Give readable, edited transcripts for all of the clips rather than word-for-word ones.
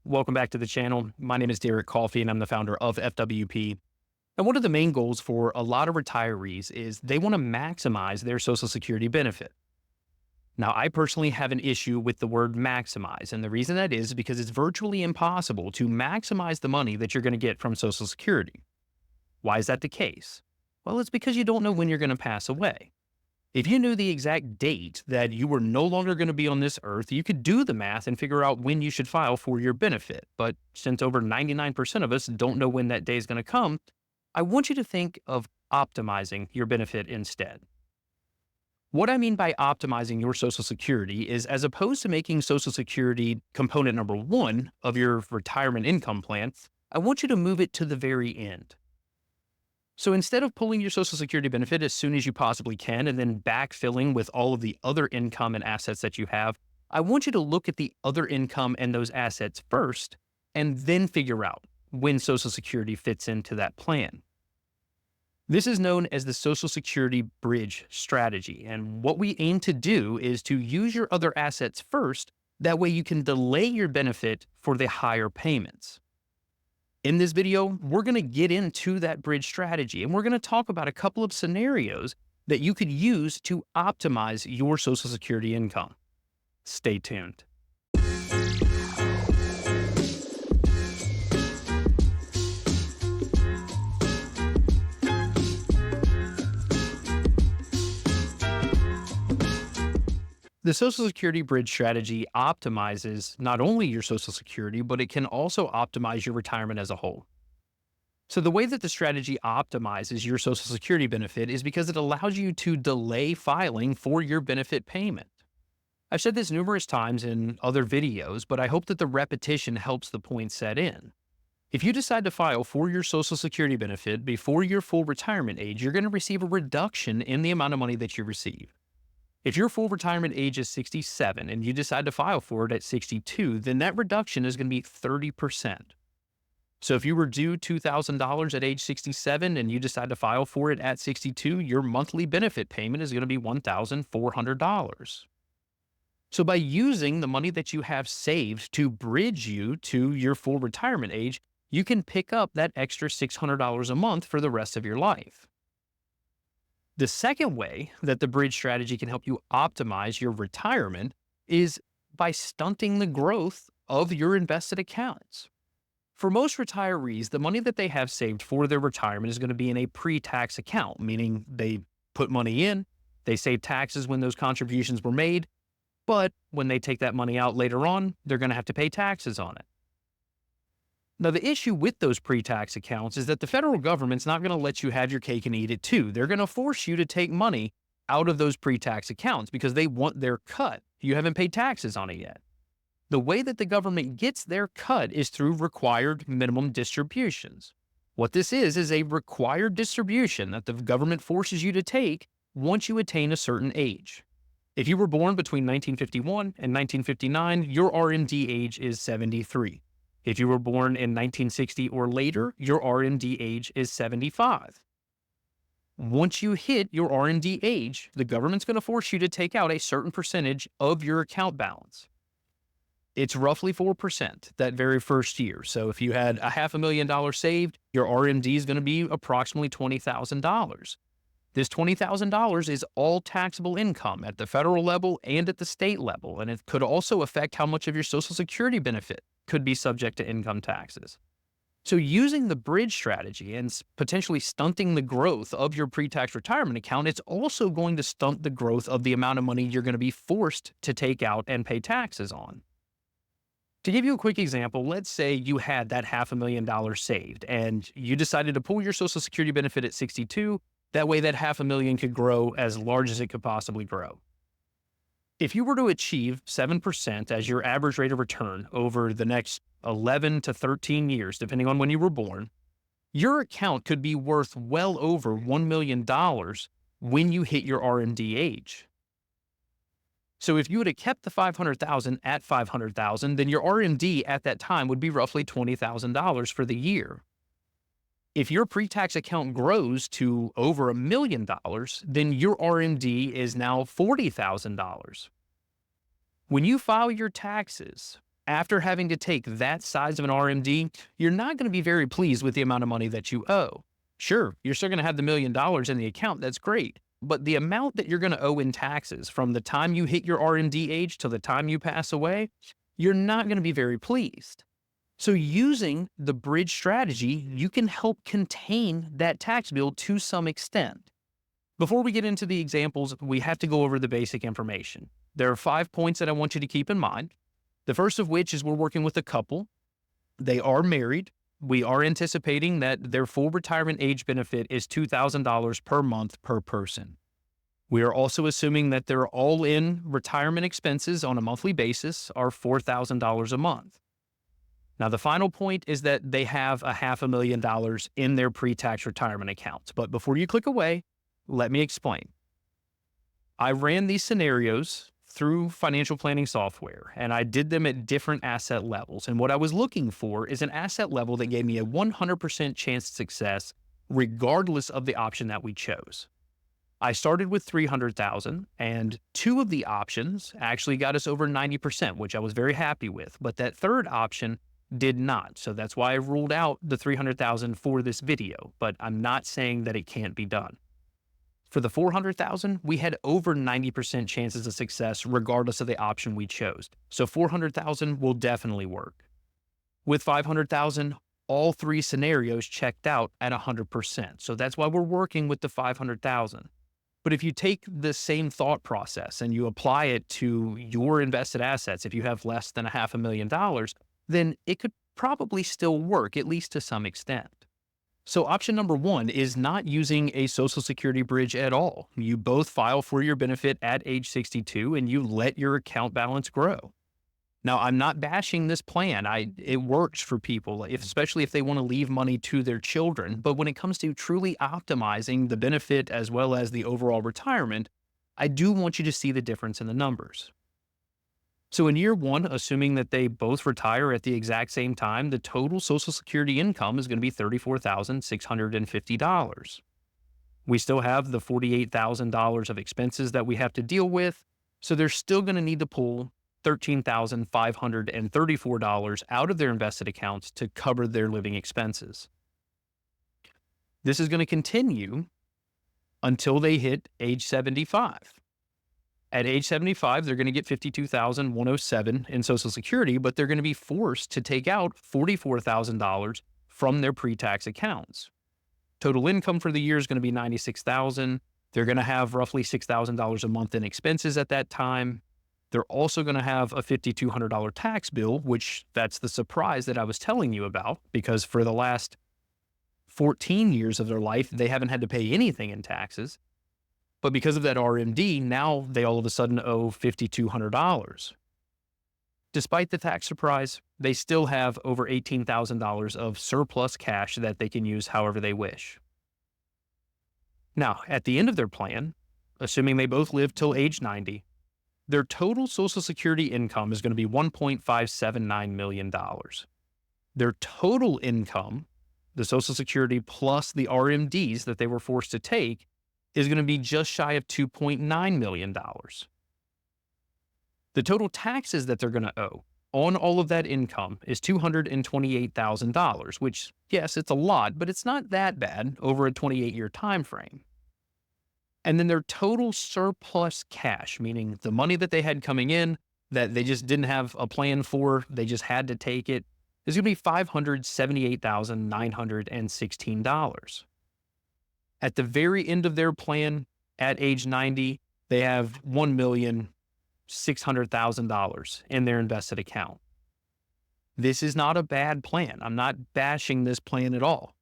Welcome back to the channel. My name is Derek Coffey, and I'm the founder of FWP. And one of the main goals for a lot of retirees is they want to maximize their Social Security benefit. Now, I personally have an issue with the word maximize, and the reason that is because it's virtually impossible to maximize the money that you're going to get from Social Security. Why is that the case? Well, it's because you don't know when you're going to pass away. If you knew the exact date that you were no longer going to be on this earth, you could do the math and figure out when you should file for your benefit. But since over 99% of us don't know when that day is going to come, I want you to think of optimizing your benefit instead. What I mean by optimizing your Social Security is, as opposed to making Social Security component number one of your retirement income plan, I want you to move it to the very end. So instead of pulling your Social Security benefit as soon as you possibly can and then backfilling with all of the other income and assets that you have, I want you to look at the other income and those assets first and then figure out when Social Security fits into that plan. This is known as the Social Security Bridge Strategy, and what we aim to do is to use your other assets first. That way you can delay your benefit for the higher payments. In this video, we're going to get into that bridge strategy, and we're going to talk about a couple of scenarios that you could use to optimize your Social Security income. Stay tuned. The Social Security Bridge Strategy optimizes not only your Social Security, but it can also optimize your retirement as a whole. So the way that the strategy optimizes your Social Security benefit is because it allows you to delay filing for your benefit payment. I've said this numerous times in other videos, but I hope that the repetition helps the point set in. If you decide to file for your Social Security benefit before your full retirement age, you're going to receive a reduction in the amount of money that you receive. If your full retirement age is 67 and you decide to file for it at 62, then that reduction is going to be 30%. So if you were due $2,000 at age 67 and you decide to file for it at 62, your monthly benefit payment is going to be $1,400. So by using the money that you have saved to bridge you to your full retirement age, you can pick up that extra $600 a month for the rest of your life. The second way that the bridge strategy can help you optimize your retirement is by stunting the growth of your invested accounts. For most retirees, the money that they have saved for their retirement is going to be in a pre-tax account, meaning they put money in, they save taxes when those contributions were made, but when they take that money out later on, they're going to have to pay taxes on it. Now, the issue with those pre-tax accounts is that the federal government's not going to let you have your cake and eat it too. They're going to force you to take money out of those pre-tax accounts because they want their cut. You haven't paid taxes on it yet. The way that the government gets their cut is through required minimum distributions. What this is a required distribution that the government forces you to take once you attain a certain age. If you were born between 1951 and 1959, your RMD age is 73. If you were born in 1960 or later, your RMD age is 75. Once you hit your RMD age, the government's going to force you to take out a certain percentage of your account balance. It's roughly 4% that very first year. So if you had $500,000 saved, your RMD is going to be approximately $20,000. This $20,000 is all taxable income at the federal level and at the state level, and it could also affect how much of your Social Security benefit could be subject to income taxes. So using the bridge strategy and potentially stunting the growth of your pre-tax retirement account, it's also going to stunt the growth of the amount of money you're going to be forced to take out and pay taxes on. To give you a quick example, let's say you had that $500,000 saved and you decided to pull your Social Security benefit at 62. That way that $500,000 could grow as large as it could possibly grow. If you were to achieve 7% as your average rate of return over the next 11 to 13 years, depending on when you were born, your account could be worth well over $1 million when you hit your RMD age. So if you would have kept the $500,000 at $500,000, then your RMD at that time would be roughly $20,000 for the year. If your pre-tax account grows to over $1 million, then your RMD is now $40,000. When you file your taxes After having to take that size of an RMD, you're not going to be very pleased with the amount of money that you owe. Sure, you're still going to have the $1 million in the account. That's great. But the amount that you're going to owe in taxes from the time you hit your RMD age till the time you pass away, you're not going to be very pleased. So using the bridge strategy, you can help contain that tax bill to some extent. Before we get into the examples, we have to go over the basic information. There are 5 points that I want you to keep in mind. The first of which is we're working with a couple. They are married. We are anticipating that their full retirement age benefit is $2,000 per month per person. We are also assuming that their all-in retirement expenses on a monthly basis are $4,000 a month. Now, the final point is that they have $500,000 in their pre-tax retirement accounts. But before you click away, let me explain. I ran these scenarios through financial planning software, and I did them at different asset levels. And what I was looking for is an asset level that gave me a 100% chance of success, regardless of the option that we chose. I started with $300,000, and 2 of the options actually got us over 90%, which I was very happy with. But that third option did not. So that's why I ruled out the $300,000 for this video, but I'm not saying that it can't be done. For the $400,000, we had over 90% chances of success regardless of the option we chose. So $400,000 will definitely work. With $500,000, all 3 scenarios checked out at 100%. So that's why we're working with the $500,000. But if you take the same thought process and you apply it to your invested assets, if you have less than $500,000, then it could probably still work, at least to some extent. So option number 1 is not using a Social Security bridge at all. You both file for your benefit at age 62 and you let your account balance grow. Now, I'm not bashing this plan. It works for people, especially if they want to leave money to their children. But when it comes to truly optimizing the benefit as well as the overall retirement, I do want you to see the difference in the numbers. So in year 1, assuming that they both retire at the exact same time, the total Social Security income is going to be $34,650. We still have the $48,000 of expenses that we have to deal with, so they're still going to need to pull $13,534 out of their invested accounts to cover their living expenses. This is going to continue until they hit age 75. At age 75, they're going to get $52,107 in Social Security, but they're going to be forced to take out $44,000 from their pre-tax accounts. Total income for the year is going to be $96,000. They're going to have roughly $6,000 a month in expenses at that time. They're also going to have a $5,200 tax bill, which that's the surprise that I was telling you about, because for the last 14 years of their life, they haven't had to pay anything in taxes. But because of that RMD, now they all of a sudden owe $5,200. Despite the tax surprise, they still have over $18,000 of surplus cash that they can use however they wish. Now, at the end of their plan, assuming they both live till age 90, their total Social Security income is going to be $1.579 million. Their total income, the Social Security plus the RMDs that they were forced to take, is going to be just shy of $2.9 million. The total taxes that they're going to owe on all of that income is $228,000, which, yes, it's a lot, but it's not that bad over a 28-year time frame. And then their total surplus cash, meaning the money that they had coming in that they just didn't have a plan for, they just had to take it, is going to be $578,916. At the very end of their plan, at age 90, they have $1,600,000 in their invested account. This is not a bad plan. I'm not bashing this plan at all.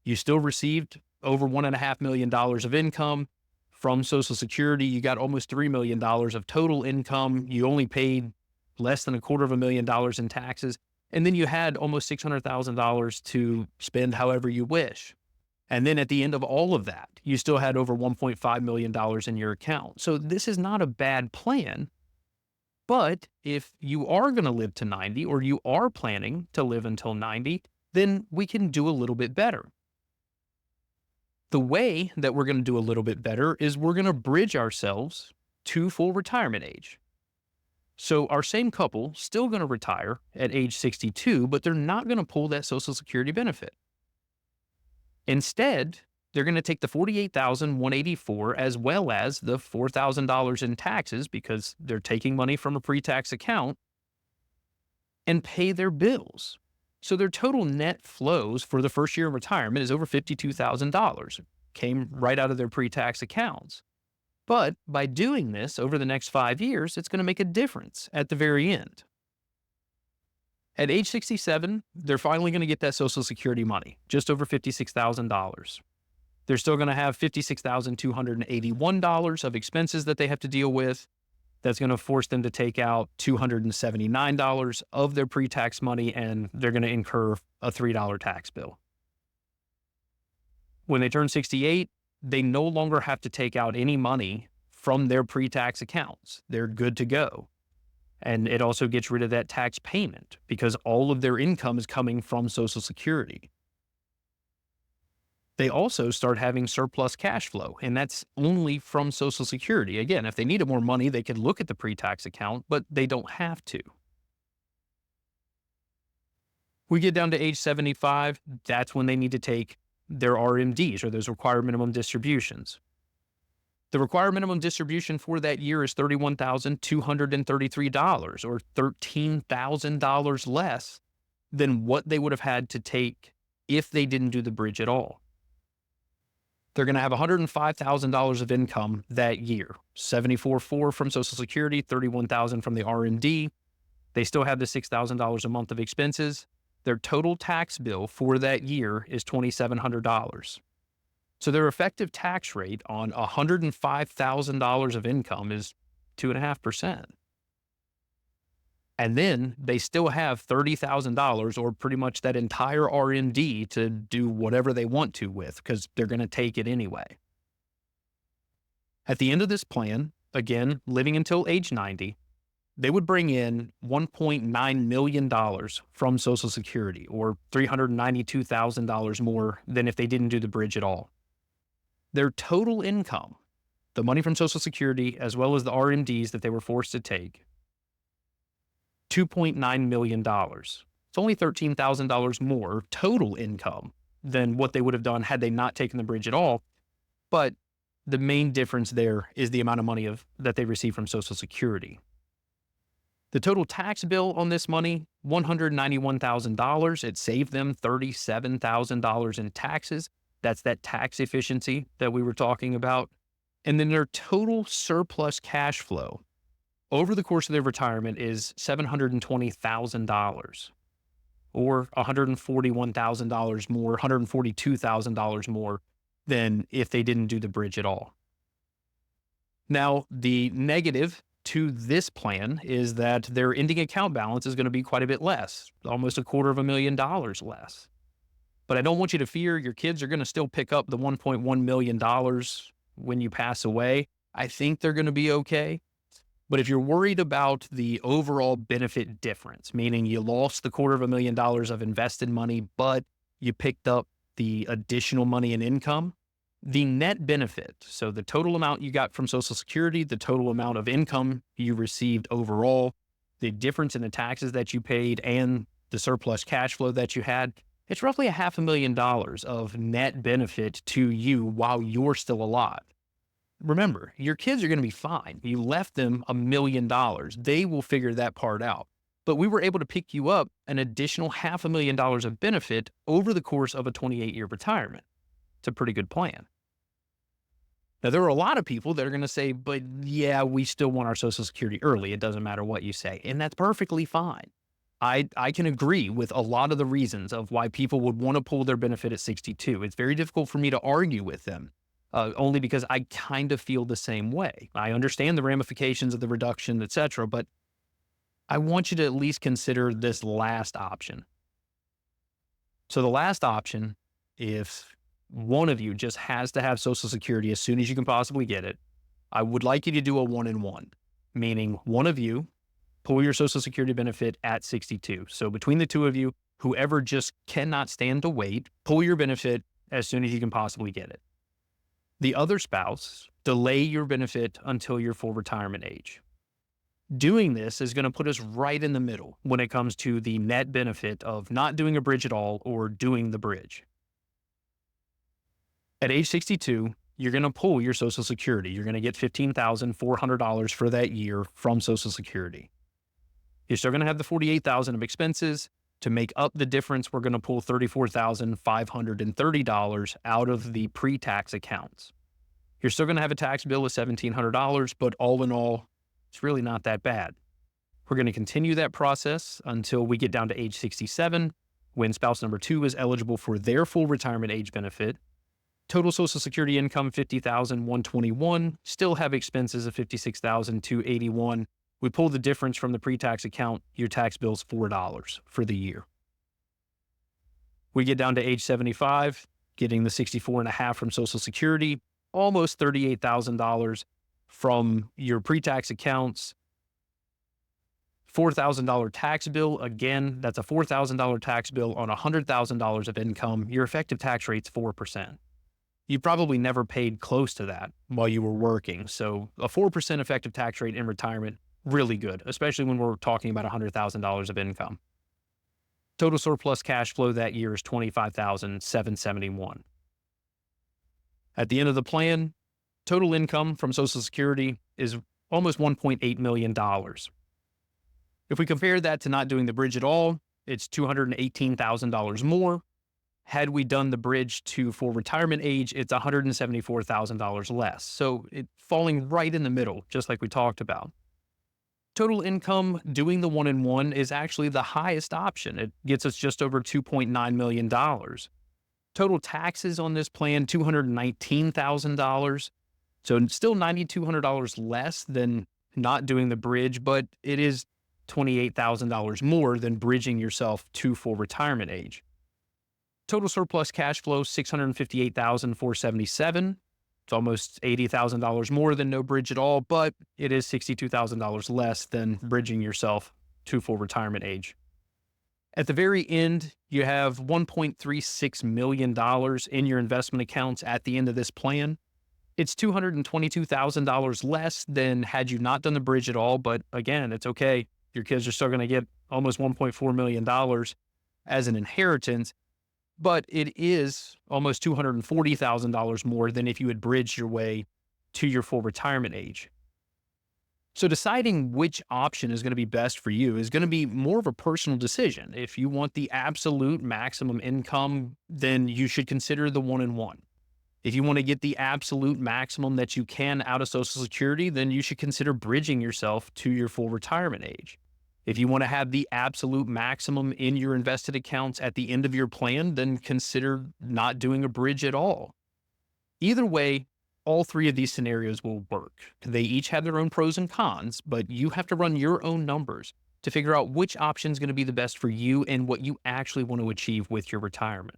You still received over $1.5 million of income from Social Security. You got almost $3 million of total income. You only paid less than $250,000 in taxes. And then you had almost $600,000 to spend however you wish. And then at the end of all of that, you still had over $1.5 million in your account. So this is not a bad plan. But if you are going to live to 90, or you are planning to live until 90, then we can do a little bit better. The way that we're going to do a little bit better is we're going to bridge ourselves to full retirement age. So our same couple still going to retire at age 62, but they're not going to pull that Social Security benefit. Instead, they're going to take the $48,184 as well as the $4,000 in taxes because they're taking money from a pre-tax account and pay their bills. So their total net flows for the first year of retirement is over $52,000. Came right out of their pre-tax accounts. But by doing this over the next 5 years, it's going to make a difference at the very end. At age 67, they're finally going to get that Social Security money, just over $56,000. They're still going to have $56,281 of expenses that they have to deal with. That's going to force them to take out $279 of their pre-tax money, and they're going to incur a $3 tax bill. When they turn 68, they no longer have to take out any money from their pre-tax accounts. They're good to go. And it also gets rid of that tax payment because all of their income is coming from Social Security. They also start having surplus cash flow, and that's only from Social Security. Again, if they needed more money, they could look at the pre-tax account, but they don't have to. We get down to age 75, that's when they need to take their RMDs, or those required minimum distributions. The required minimum distribution for that year is $31,233, or $13,000 less than what they would have had to take if they didn't do the bridge at all. They're going to have $105,000 of income that year, $74,400 from Social Security, $31,000 from the RMD. They still have the $6,000 a month of expenses. Their total tax bill for that year is $2,700. So their effective tax rate on $105,000 of income is 2.5%. And then they still have $30,000, or pretty much that entire RMD, to do whatever they want to with, because they're going to take it anyway. At the end of this plan, again, living until age 90, they would bring in $1.9 million from Social Security, or $392,000 more than if they didn't do the bridge at all. Their total income, the money from Social Security as well as the RMDs that they were forced to take, $2.9 million. It's only $13,000 more total income than what they would have done had they not taken the bridge at all. But the main difference there is the amount of money that they receive from Social Security. The total tax bill on this money, $191,000. It saved them $37,000 in taxes. That's that tax efficiency that we were talking about. And then their total surplus cash flow over the course of their retirement is $720,000, or $141,000 more, $142,000 more than if they didn't do the bridge at all. Now, the negative to this plan is that their ending account balance is going to be quite a bit less, almost $250,000 less. But I don't want you to fear your kids are going to still pick up the $1.1 million when you pass away. I think they're going to be okay. But if you're worried about the overall benefit difference, meaning you lost the $250,000 of invested money, but you picked up the additional money in income, the net benefit, so the total amount you got from Social Security, the total amount of income you received overall, the difference in the taxes that you paid, and the surplus cash flow that you had, it's roughly $500,000 of net benefit to you while you're still alive. Remember, your kids are going to be fine. You left them $1 million. They will figure that part out. But we were able to pick you up an additional $500,000 of benefit over the course of a 28-year retirement. It's a pretty good plan. Now, there are a lot of people that are going to say, but yeah, we still want our Social Security early. It doesn't matter what you say. And that's perfectly fine. I can agree with a lot of the reasons of why people would want to pull their benefit at 62. It's very difficult for me to argue with them. Only because I kind of feel the same way. I understand the ramifications of the reduction, etc., but I want you to at least consider this last option. So the last option, if one of you just has to have Social Security as soon as you can possibly get it, I would like you to do a 1-in-1, meaning one of you pull your Social Security benefit at 62. So between the two of you, whoever just cannot stand to wait, pull your benefit as soon as you can possibly get it. The other spouse, delay your benefit until your full retirement age. Doing this is going to put us right in the middle when it comes to the net benefit of not doing a bridge at all or doing the bridge. At age 62, you're going to pull your Social Security. You're going to get $15,400 for that year from Social Security. You're still going to have the $48,000 of expenses. To make up the difference, we're going to pull $34,530 out of the pre-tax accounts. You're still going to have a tax bill of $1,700, but all in all, it's really not that bad. We're going to continue that process until we get down to age 67, when spouse number 2 is eligible for their full retirement age benefit. Total Social Security income, $50,121. Still have expenses of $56,281. We pull the difference from the pre-tax account. Your tax bill's $4 for the year. We get down to age 75, getting the $64.5 from Social Security, almost $38,000 from your pre-tax accounts. $4,000 tax bill. Again, that's a $4,000 tax bill on $100,000 of income. Your effective tax rate's 4%. You probably never paid close to that while you were working. So a 4% effective tax rate in retirement, really good, especially when we're talking about $100,000 of income. Total surplus cash flow that year is $25,771. At the end of the plan, total income from Social Security is almost $1.8 million. If we compare that to not doing the bridge at all, it's $218,000 more. Had we done the bridge to full retirement age, it's $174,000 less. So it's falling right in the middle, just like we talked about. Total income doing the 1-in-1 is actually the highest option. It gets us just over $2.9 million. Total taxes on this plan, $219,000. So it's still $9,200 less than not doing the bridge, but it is $28,000 more than bridging yourself to full retirement age. Total surplus cash flow, $658,477. It's almost $80,000 more than no bridge at all, but it is $62,000 less than bridging yourself to full retirement age. At the very end, you have $1.36 million in your investment accounts at the end of this plan. It's $222,000 less than had you not done the bridge at all, but again, it's okay. Your kids are still going to get almost $1.4 million as an inheritance, but it is almost $240,000 more than if you had bridged your way to your full retirement age. So deciding which option is going to be best for you is going to be more of a personal decision. If you want the absolute maximum income, then you should consider the 1-in-1. If you want to get the absolute maximum that you can out of Social Security, then you should consider bridging yourself to your full retirement age. If you want to have the absolute maximum in your invested accounts at the end of your plan, then consider not doing a bridge at all. Either way, all three of these scenarios will work. They each have their own pros and cons, but you have to run your own numbers to figure out which option is going to be the best for you and what you actually want to achieve with your retirement.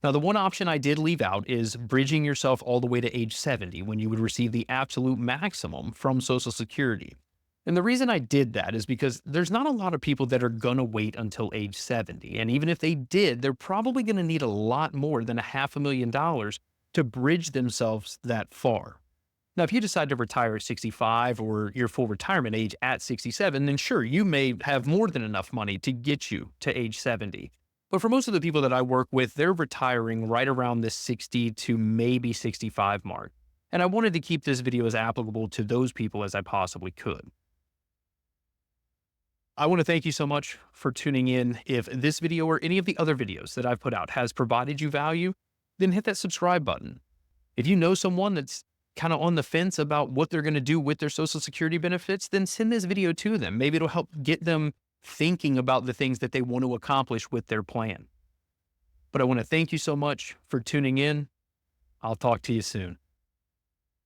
Now, the one option I did leave out is bridging yourself all the way to age 70 when you would receive the absolute maximum from Social Security. And the reason I did that is because there's not a lot of people that are going to wait until age 70. And even if they did, they're probably going to need a lot more than $500,000 to bridge themselves that far. Now, if you decide to retire at 65 or your full retirement age at 67, then sure, you may have more than enough money to get you to age 70. But for most of the people that I work with, they're retiring right around the 60 to maybe 65 mark. And I wanted to keep this video as applicable to those people as I possibly could. I want to thank you so much for tuning in. If this video or any of the other videos that I've put out has provided you value, then hit that subscribe button. If you know someone that's kind of on the fence about what they're going to do with their Social Security benefits, then send this video to them. Maybe it'll help get them thinking about the things that they want to accomplish with their plan. But I want to thank you so much for tuning in. I'll talk to you soon.